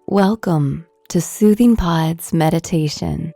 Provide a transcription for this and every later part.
Welcome to Soothing Pod's meditation.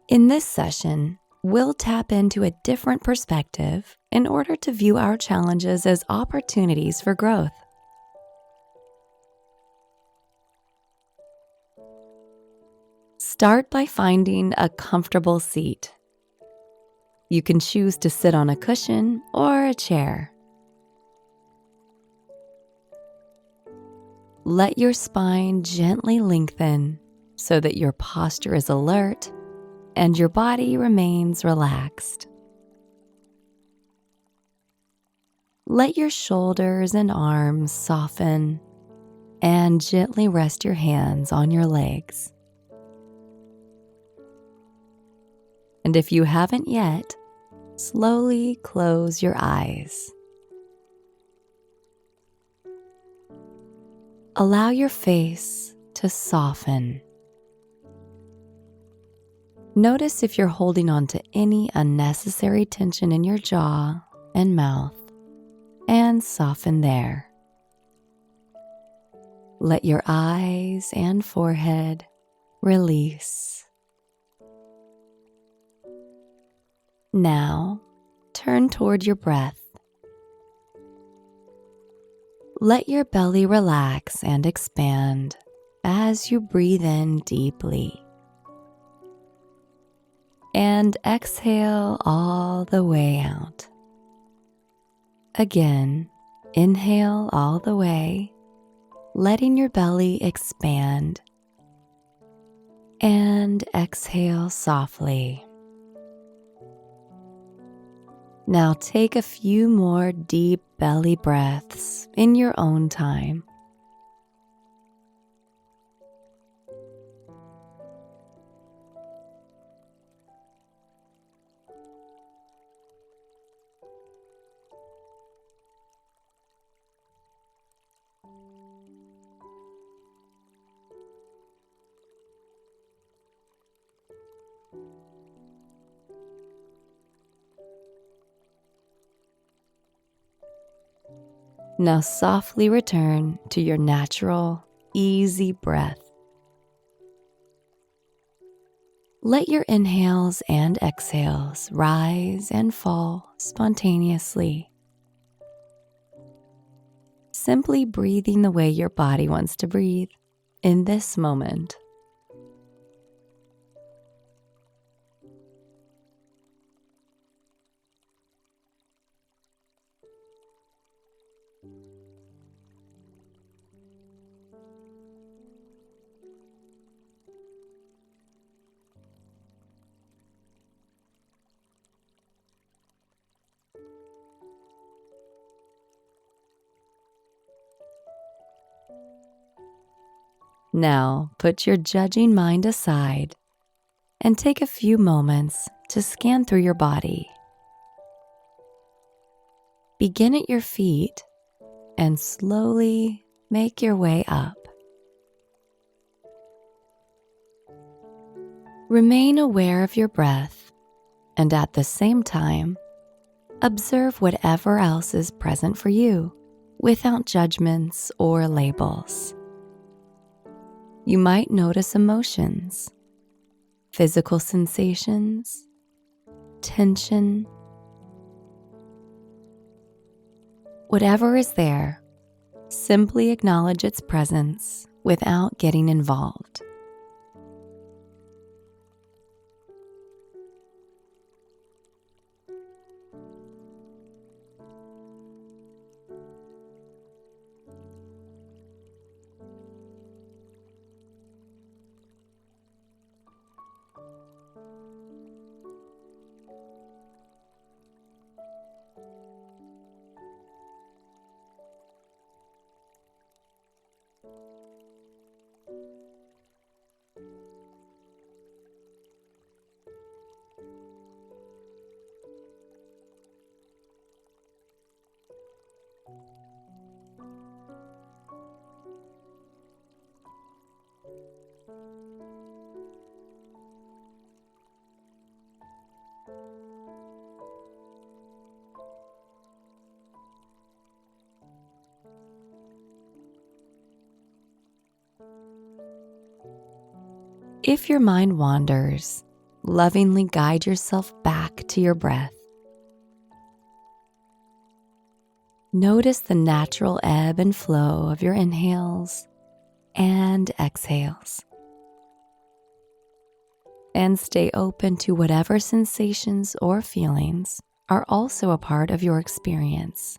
In this session, we'll tap into a different perspective in order to view our challenges as opportunities for growth. Start by finding a comfortable seat. You can choose to sit on a cushion or a chair. Let your spine gently lengthen so that your posture is alert and your body remains relaxed. Let your shoulders and arms soften and gently rest your hands on your legs. And if you haven't yet, slowly close your eyes. Allow your face to soften. Notice if you're holding on to any unnecessary tension in your jaw and mouth, and soften there. Let your eyes and forehead release. Now, turn toward your breath. Let your belly relax and expand as you breathe in deeply. And exhale all the way out. Again, inhale all the way, letting your belly expand. And exhale softly. Now take a few more deep belly breaths in your own time. Now softly return to your natural, easy breath. Let your inhales and exhales rise and fall spontaneously. Simply breathing the way your body wants to breathe in this moment. Now put your judging mind aside and take a few moments to scan through your body. Begin at your feet and slowly make your way up. Remain aware of your breath and at the same time, observe whatever else is present for you without judgments or labels. You might notice emotions, physical sensations, tension. Whatever is there, simply acknowledge its presence without getting involved. If your mind wanders, lovingly guide yourself back to your breath. Notice the natural ebb and flow of your inhales and exhales. And stay open to whatever sensations or feelings are also a part of your experience.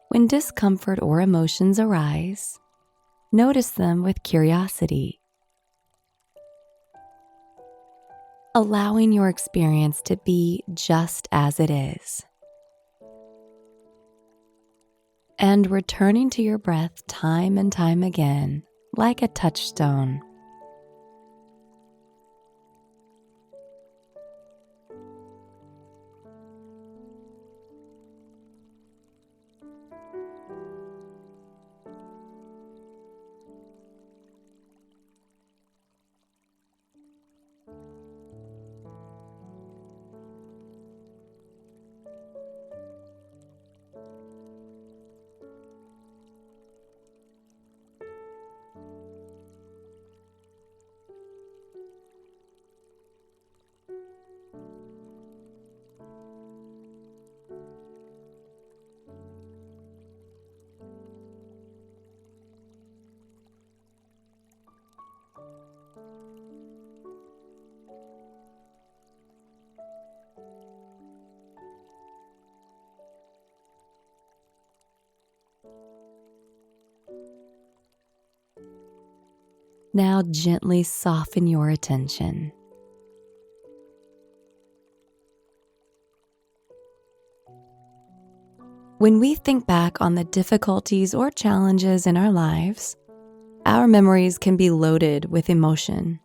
When discomfort or emotions arise, notice them with curiosity, allowing your experience to be just as it is, and returning to your breath time and time again like a touchstone. Now gently soften your attention. When we think back on the difficulties or challenges in our lives, our memories can be loaded with emotion.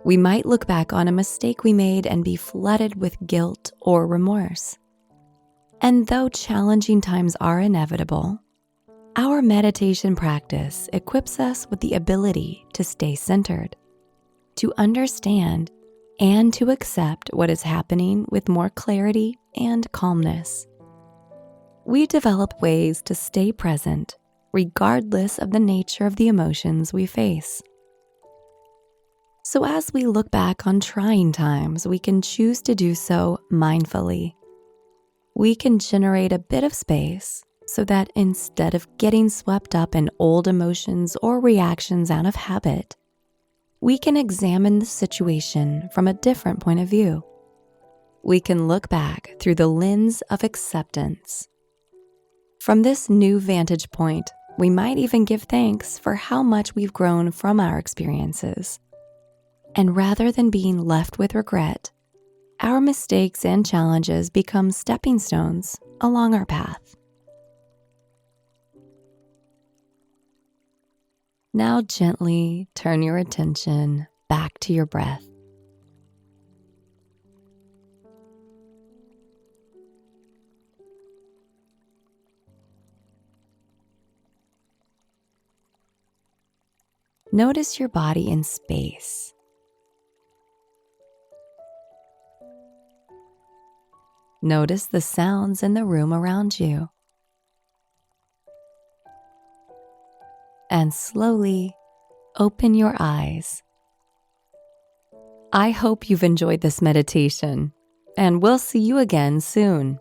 We might look back on a mistake we made and be flooded with guilt or remorse. And though challenging times are inevitable, our meditation practice equips us with the ability to stay centered, to understand, and to accept what is happening with more clarity and calmness. We develop ways to stay present regardless of the nature of the emotions we face. So as we look back on trying times, we can choose to do so mindfully. We can generate a bit of space so that instead of getting swept up in old emotions or reactions out of habit, we can examine the situation from a different point of view. We can look back through the lens of acceptance. From this new vantage point, we might even give thanks for how much we've grown from our experiences. And rather than being left with regret, our mistakes and challenges become stepping stones along our path. Now gently turn your attention back to your breath. Notice your body in space. Notice the sounds in the room around you. And slowly open your eyes. I hope you've enjoyed this meditation, and we'll see you again soon.